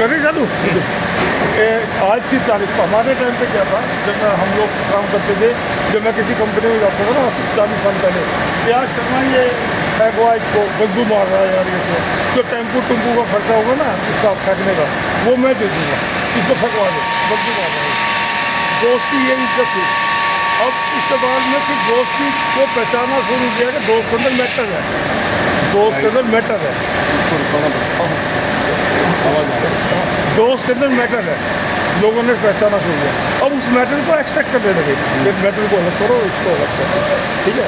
करें चालू। आज की तारीख पर हमारे टाइम पे क्या था, जब हम लोग काम करते थे, जब मैं किसी कंपनी में जाता था ना 40 साल पहले, यार शर्मा ये फेंको इसको, बदबू मार रहा है यार, ये तो टेम्पू टुम्पू का खर्चा होगा ना इसका फेंकने का, वो मैं दे दूँगा, इसको फेंकवा दो, बदबू मार रहा है। दोस्त की ये इज्जत थी। अब इसके बाद में फिर दोस्ती को पहचाना शुरू किया कि दोस्त के अंदर मैटर है, दोस्त के अंदर मैटर है, दोस्त के अंदर मैटर है, लोगों ने पहचाना शुरू किया। अब उस मैटर को एक्सट्रैक्ट करने लगे, एक मैटर को अलग करो, इसको अलग करो, ठीक है।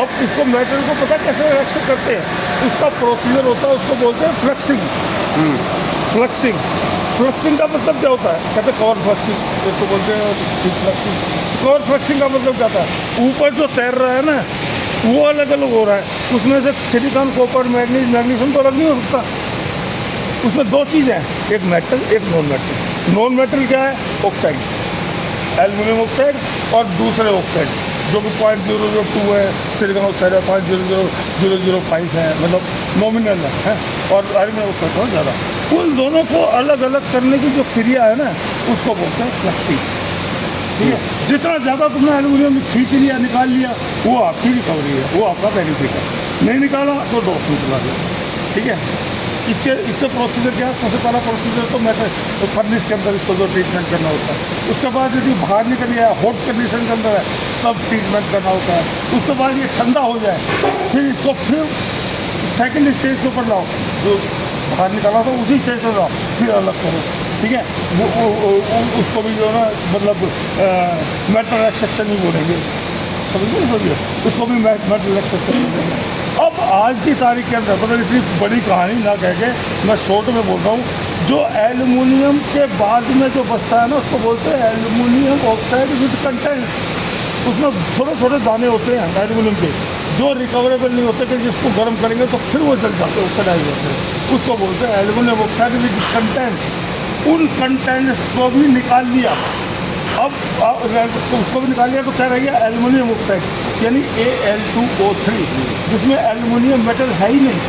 अब इसको मैटर को पता कैसे एक्सट्रैक्ट करते हैं, उसका प्रोसीजर होता है, उसको बोलते हैं फ्लक्सिंग। फ्लक्सिंग, फ्लक्सिंग का मतलब क्या होता है, कहते हैं कवर फ्लक्सिंग, इसको बोलते हैं फ्लक्सिंग। कवर फ्लक्सिंग का मतलब क्या होता है, ऊपर जो तैर रहा है ना वो अलग अलग हो रहा है, उसमें से सिलिकॉन, कॉपर, मैग्नीज, मैग्नीशियम तो अलग नहीं हो सकता। उसमें दो चीज़ हैं, एक मेटल, एक नॉन मेटल। नॉन मेटल क्या है, ऑक्साइड, एल्युमिनियम ऑक्साइड, और दूसरे ऑक्साइड जो कि 0.002 है, सिलिकॉन ऑक्साइड है 0.00005 है, मतलब नॉमिनल है, और आयरन ऑक्साइड बहुत ज़्यादा। उन दोनों को अलग अलग करने की जो क्रिया है ना, उसको बोलते हैं फ्लक्सिंग, ठीक है। जितना ज़्यादा तुमने एल्युमिनियम खींच लिया, निकाल लिया, वो आपकी रिकवरी है, वो आपका बेनिफिट है। नहीं निकाला तो डॉस निकला गया, ठीक है। इसके प्रोसीजर क्या है, सबसे पहला प्रोसीजर तो मैटर तो फर्निश के अंदर इसको जो ट्रीटमेंट करना होता है, उसके बाद यदि बाहर निकल गया हॉट कंडीशन के अंदर है तब ट्रीटमेंट करना होता है, उसके बाद ये ठंडा हो जाए फिर इसको फिर सेकंड स्टेज के ऊपर लाओ, जो बाहर निकाला था उसी स्टेज पर लाओ, फिर अलग करो, ठीक है। उसको भी जो है ना, मतलब मेटल एक्सट्रैक्शन ही बोलेंगे, समझिए, उसको भी मेटल एक्सट्रैक्शन बोलेंगे। अब आज की तारीख के अंदर, मतलब इतनी बड़ी कहानी ना कह के मैं शॉर्ट में बोल रहा हूँ, जो एल्युमिनियम के बाद में जो बचता है ना, उसको बोलते हैं एल्युमिनियम ऑक्साइड विद कंटेंट। उसमें छोटे छोटे दाने होते हैं एल्युमिनियम के, जो रिकवरेबल नहीं होते, कि जिसको गर्म करेंगे तो फिर वो जल जाते हैं, ऑक्सीडाइज होते हैं, उसको बोलते हैं एल्युमिनियम ऑक्साइड विद कंटेंट। उन कंटेंट को भी निकाल लिया, अब उसको भी निकाल लिया तो क्या रह गया, एल्युमिनियम ऑक्साइड, यानी Al2O3, जिसमें एल्युमिनियम मेटल है ही नहीं,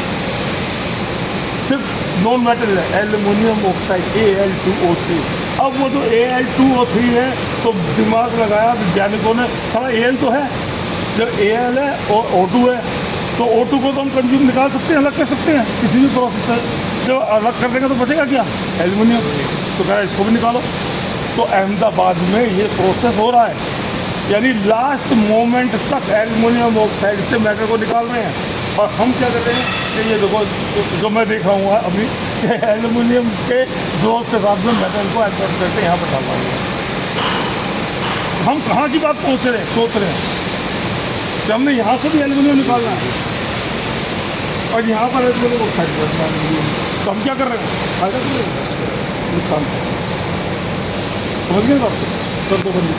सिर्फ नॉन मेटल है, एल्युमिनियम ऑक्साइड Al2O3। अब वो जो Al2O3 है, तो दिमाग लगाया वैज्ञानिकों ने, सारा Al तो है, जब Al है और O2 है, तो O2 को तो हम कंज्यूम निकाल सकते हैं, अलग कर सकते हैं किसी भी प्रोसेस से, जब अलग कर देंगे तो बचेगा क्या, एल्युमिनियम, तो कह इसको भी निकालो। तो अहमदाबाद में ये प्रोसेस हो रहा है, यानी लास्ट मोमेंट तक एल्युमिनियम ऑक्साइड से मैटर को निकाल रहे हैं, और हम क्या कर रहे हैं कि ये देखो जो मैं देख रहा हूँ अभी, कि एल्युमिनियम के ग्रोथ के साथ में मेटल को एडजस्ट करके यहाँ पर डाल रहा हूँ। हम कहाँ की बात पहुँच रहे हैं, सोच रहे हैं कि हमने यहाँ से भी एल्युमिनियम निकालना है और यहाँ पर एल्युमिनियम ऑक्साइड करना है, तो हम क्या कर रहे हैं, फायदा कर रहे हैं, नुकसान। समझ गए बात, कर दो बंदी।